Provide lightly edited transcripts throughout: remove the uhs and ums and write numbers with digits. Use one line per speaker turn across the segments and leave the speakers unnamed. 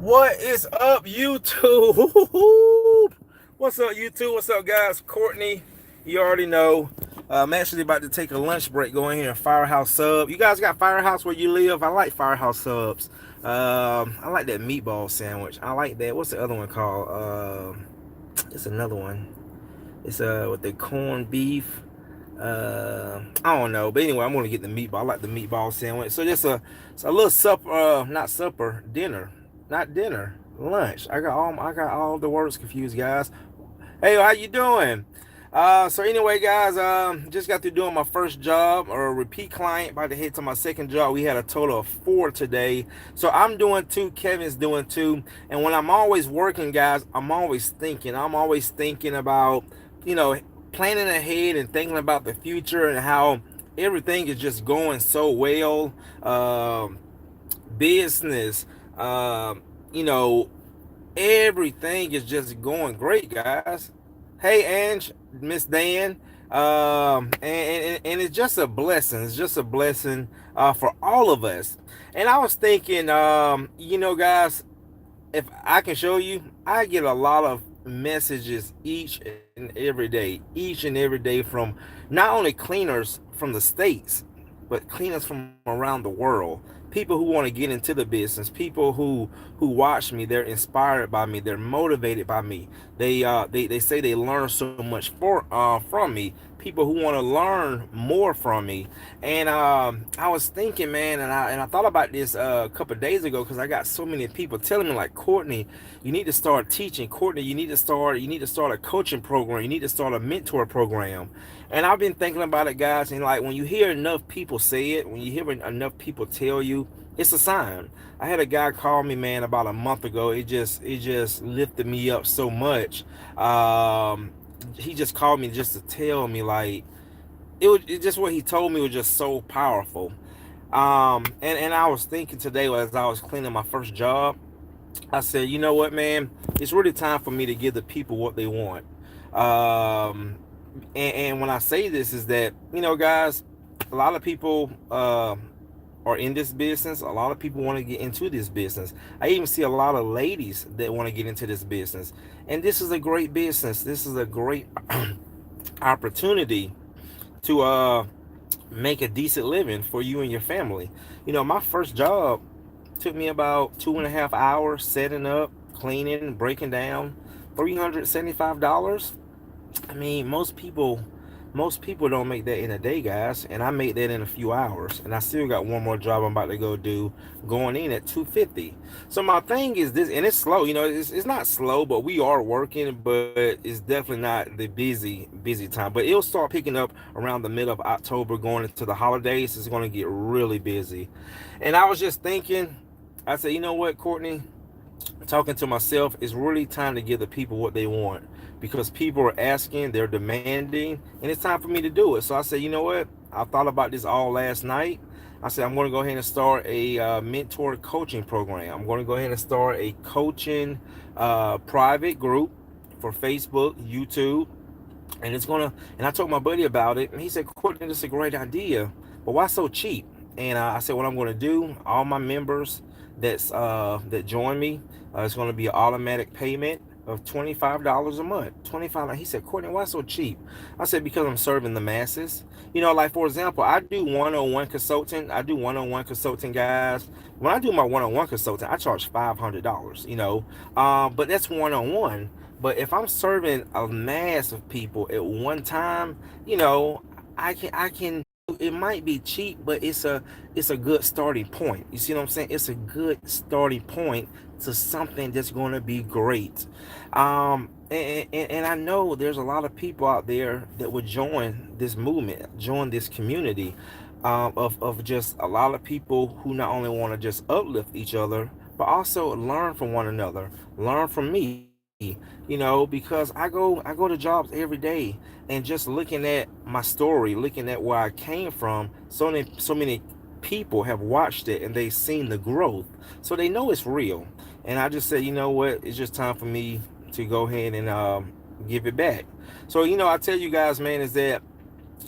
What is up, YouTube? What's up, YouTube? What's up, guys? Courtney, you already know. I'm actually about to take a lunch break going here in Firehouse Sub. You guys got Firehouse where you live? I like Firehouse Subs. I like that meatball sandwich. I like that. What's the other one called? It's another one. It's with the corned beef. I don't know, but anyway, I'm gonna get the meatball. I like the meatball sandwich. So just it's a little supper, not supper, dinner, not dinner, lunch. I got all the words confused, guys. Hey, how you doing? So anyway, guys, just got through doing my first job or a repeat client. About to head to my second job. We had a total of 4 today. So I'm doing 2. Kevin's doing 2. And when I'm always working, guys, I'm always thinking. I'm always thinking about, you know, planning ahead and thinking about the future and how everything is just going so well. Business, you know, everything is just going great, guys. Hey, Ange, Miss Dan, and it's just a blessing. It's just a blessing for all of us. And I was thinking, guys, if I can show you, I get a lot of messages each and every day from not only cleaners from the states, but cleaners from around the world. People who want to get into the business, people who watch me, they're inspired by me, they're motivated by me. They say they learn so much from me. People who want to learn more from me. And I was thinking, man, and I thought about this a couple of days ago because I got so many people telling me like, Courtney, you need to start teaching. Courtney, you need to start a coaching program. You need to start a mentor program. And I've been thinking about it, guys. And like when you hear enough people say it, when you hear enough people tell you, it's a sign. I had a guy call me, man, about a month ago. It just lifted me up so much. He just called me just to tell me like it just what he told me was just so powerful. And I was thinking today as I was cleaning my first job, I said, you know what, man, it's really time for me to give the people what they want. And when I say this is that, guys, a lot of people are in this business. A lot of people want to get into this business. I even see a lot of ladies that want to get into this business. And this is a great business. This is a great opportunity to make a decent living for you and your family. My first job took me about 2.5 hours setting up, cleaning, breaking down. $375. I mean, most people don't make that in a day, guys, and I made that in a few hours. And I still got one more job I'm about to go do, going in at 250. So my thing is this, and it's slow. It's not slow, but we are working, but it's definitely not the busy time. But it'll start picking up around the middle of October, going into the holidays. It's going to get really busy. And I was just thinking, I said, you know what, Courtney, talking to myself, it's really time to give the people what they want because people are asking, they're demanding, and it's time for me to do it. So I said, you know what? I thought about this all last night. I said, I'm going to go ahead and start a mentor coaching program. I'm going to go ahead and start a coaching private group for Facebook, YouTube, and and I told my buddy about it, and he said, Courtney, this is a great idea, but why so cheap? And I said, what I'm going to do, all my members that join me, it's going to be an automatic payment of $25 a month. 25. He said, Courtney, why so cheap? I said, because I'm serving the masses. Like for example, I do one-on-one consulting. Guys. When I do my one-on-one consulting, I charge $500. But that's one-on-one. But if I'm serving a mass of people at one time, I can. It might be cheap, but it's a good starting point. You see what I'm saying? It's a good starting point to something that's going to be great. And I know there's a lot of people out there that would join this movement, join this community of just a lot of people who not only want to just uplift each other, but also learn from one another, learn from me. Because I go to jobs every day, and just looking at my story, looking at where I came from, so many people have watched it and they've seen the growth, so they know it's real. And I just said, you know what, it's just time for me to go ahead and give it back. So I tell you guys, man, is that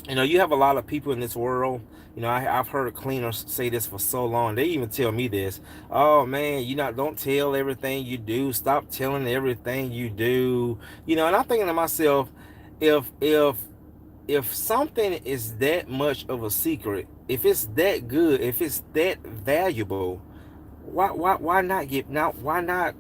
you have a lot of people in this world. I've heard cleaners say this for so long. They even tell me this. Oh man, don't tell everything you do. Stop telling everything you do. And I'm thinking to myself, if if if something is that much of a secret, if it's that good, if it's that valuable, why not get now? Why not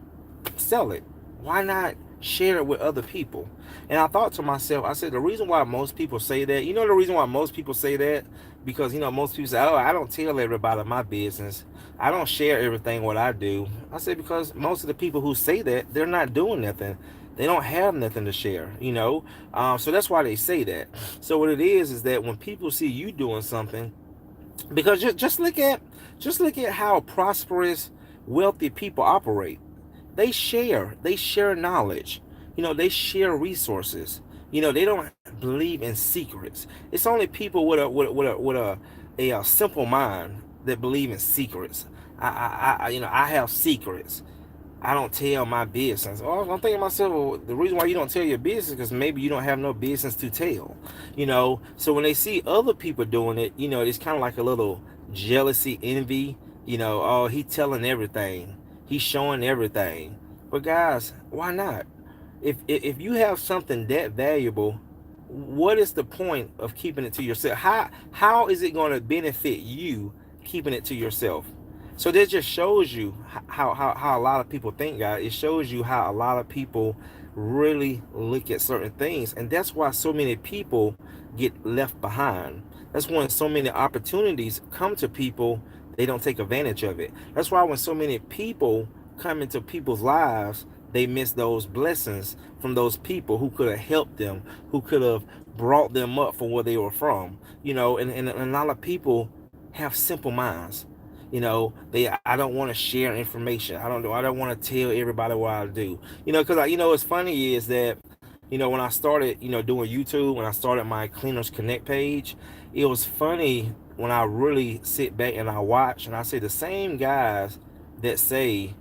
sell it? Why not share it with other people? And I thought to myself, I said, the reason why most people say that, the reason why most people say that, because, most people say, oh, I don't tell everybody my business. I don't share everything what I do. I said, because most of the people who say that, they're not doing nothing. They don't have nothing to share. So that's why they say that. So what it is that when people see you doing something, because just look at how prosperous, wealthy people operate. They share knowledge. They share resources. They don't believe in secrets. It's only people with a simple mind that believe in secrets. I have secrets. I don't tell my business. Oh, I'm thinking to myself, well, the reason why you don't tell your business is because maybe you don't have no business to tell. So when they see other people doing it, it's kind of like a little jealousy, envy. Oh, he telling everything, he's showing everything. But guys, why not? If you have something that valuable, what is the point of keeping it to yourself? How is it going to benefit you keeping it to yourself? So that just shows you how a lot of people think, guys. It shows you how a lot of people really look at certain things, and that's why so many people get left behind. That's when so many opportunities come to people, they don't take advantage of it. That's why when so many people come into people's lives, they miss those blessings from those people who could have helped them, who could have brought them up from where they were from. And a lot of people have simple minds. I don't want to share information. I don't want to tell everybody what I do. Because what's funny is that when I started doing YouTube, when I started my Cleaners Connect page, it was funny when I really sit back and I watch and I say the same guys that say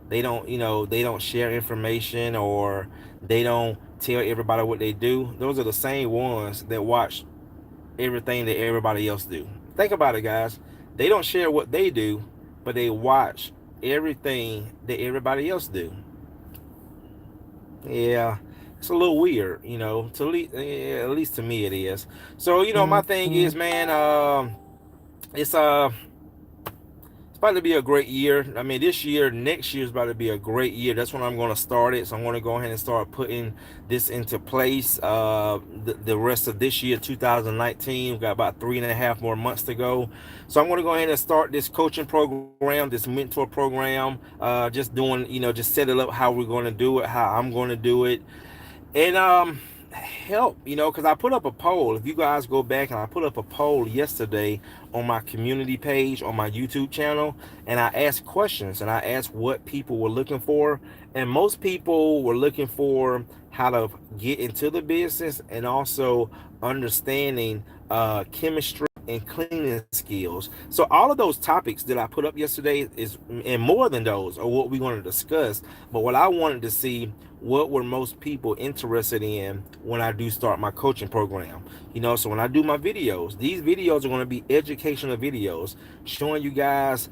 they don't share information, or they don't tell everybody what they do. Those are the same ones that watch everything that everybody else do. Think about it, guys. They don't share what they do, but they watch everything that everybody else do. Yeah, it's a little weird, at least to me it is. So my thing is, man, it's it's about to be a great year. I mean, next year is about to be a great year. That's when I'm going to start it. So I'm going to go ahead and start putting this into place. The rest of this year, 2019, we've got about 3.5 more months to go. So I'm going to go ahead and start this coaching program, this mentor program. Just set it up how we're going to do it, how I'm going to do it, and help, because I put up a poll. If you guys go back, and I put up a poll yesterday on my community page on my YouTube channel, and I asked questions, and I asked what people were looking for, and most people were looking for how to get into the business, and also understanding chemistry and cleaning skills. So all of those topics that I put up yesterday is, and more than those, are what we want to discuss. But what I wanted to see, what were most people interested in when I do start my coaching program. So when I do my videos, these videos are going to be educational videos showing you guys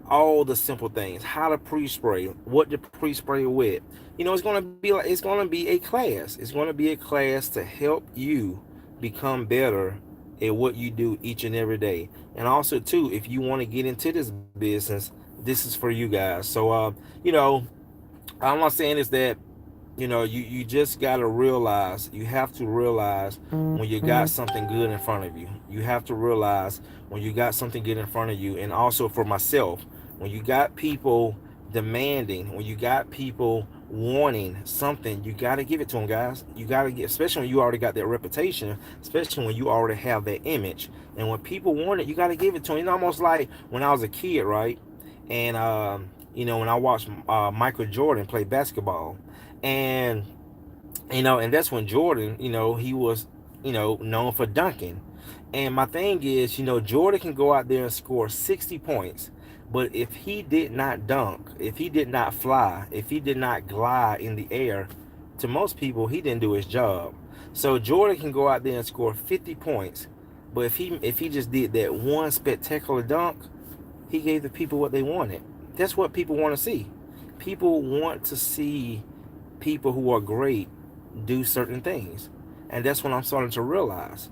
all the simple things, how to pre-spray, what to pre-spray with. It's going to be a class. It's going to be a class to help you become better at what you do each and every day. And also too, if you want to get into this business, this is for you guys. So I'm not saying is that you just got to realize, you have to realize when you got something good in front of you. You have to realize when you got something good in front of you. And also for myself, when you got people demanding, when you got people wanting something, you got to give it to them, guys. You got to get, especially when you already got that reputation, especially when you already have that image. And when people want it, you got to give it to them. It's almost like when I was a kid, right? And when I watched Michael Jordan play basketball, and and that's when Jordan, he was, known for dunking. And my thing is, Jordan can go out there and score 60 points, but if he did not dunk, if he did not fly, if he did not glide in the air, to most people, he didn't do his job. So Jordan can go out there and score 50 points, But if he just did that one spectacular dunk, he gave the people what they wanted. That's what people want to see. People want to see people who are great do certain things. And that's what I'm starting to realize.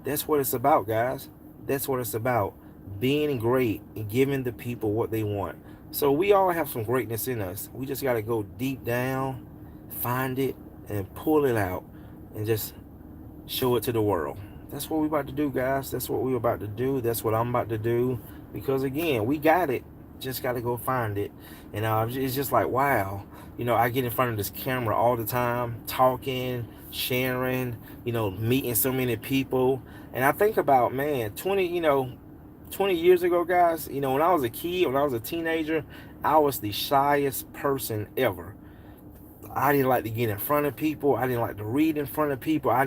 That's what it's about, guys. That's what it's about. Being great and giving the people what they want. So we all have some greatness in us. We just got to go deep down, find it, and pull it out and just show it to the world. That's what we're about to do, guys. That's what we're about to do. That's what I'm about to do. Because again, we got it. Just got to go find it. And it's just like, wow. I get in front of this camera all the time, talking, sharing, meeting so many people. And I think about, man, 20 years ago, guys, when I was a kid, when I was a teenager, I was the shyest person ever. I didn't like to get in front of people. I didn't like to read in front of people. I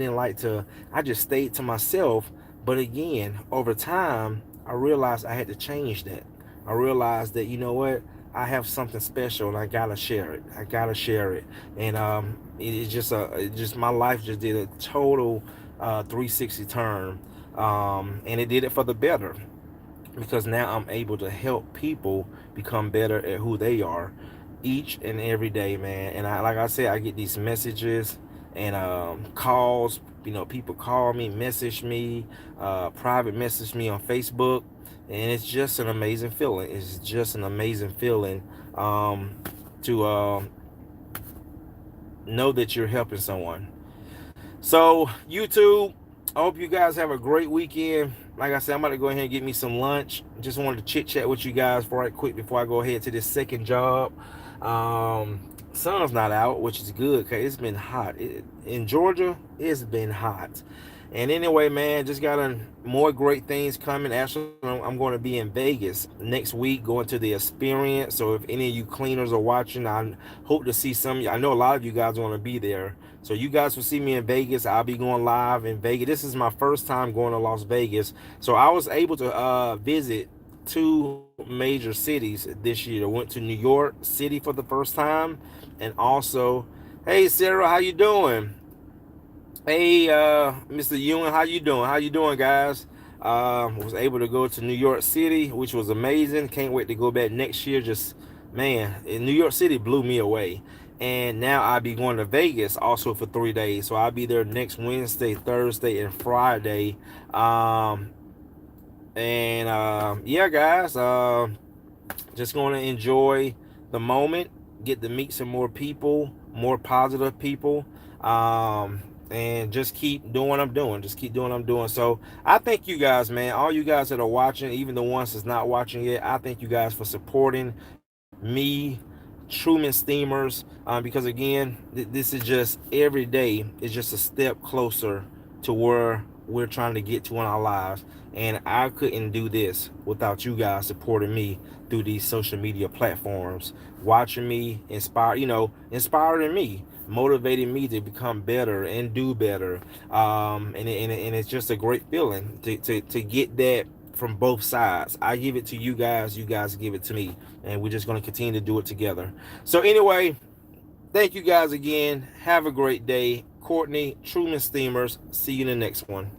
just stayed to myself. But again, over time, I realized I had to change that. I realized that, you know what? I have something special and I gotta share it. I gotta share it. And my life just did a total 360 turn. And it did it for the better, because now I'm able to help people become better at who they are each and every day, man. And like I said, I get these messages and calls. People call me, message me, private message me on Facebook, and it's just an amazing feeling. It's just an amazing feeling to know that you're helping someone. So YouTube, I hope you guys have a great weekend. Like I said, I'm about to go ahead and get me some lunch. Just wanted to chit chat with you guys right quick before I go ahead to this second job. Sun's not out, which is good because it's been hot. In Georgia, it's been hot. And anyway, man, just got more great things coming. Actually, I'm going to be in Vegas next week, going to the experience. So if any of you cleaners are watching, I hope to see some of you. I know a lot of you guys want to be there. So you guys will see me in Vegas. I'll be going live in Vegas. This is my first time going to Las Vegas. So I was able to visit 2 major cities this year. I went to New York City for the first time. And also, hey, Sarah, how you doing? Hey, Mr. Ewan, how you doing? How you doing, guys? Was able to go to New York City, which was amazing. Can't wait to go back next year. Just, man, in New York City blew me away. And now I'll be going to Vegas also for 3 days. So I'll be there next Wednesday, Thursday, and Friday. Yeah, guys, just going to enjoy the moment, get to meet some more people, more positive people. And just keep doing what I'm doing. Just keep doing what I'm doing. So I thank you guys, man. All you guys that are watching, even the ones that's not watching yet, I thank you guys for supporting me, Truman Steamers, because again, this is just every day is just a step closer to where we're trying to get to in our lives. And I couldn't do this without you guys supporting me through these social media platforms, watching me, inspiring me, motivating me to become better and do better. And it's just a great feeling to get that from both sides. I give it to you guys give it to me, and we're just going to continue to do it together. So anyway, thank you guys again. Have a great day. Courtney, Truman Steamers. See you in the next one.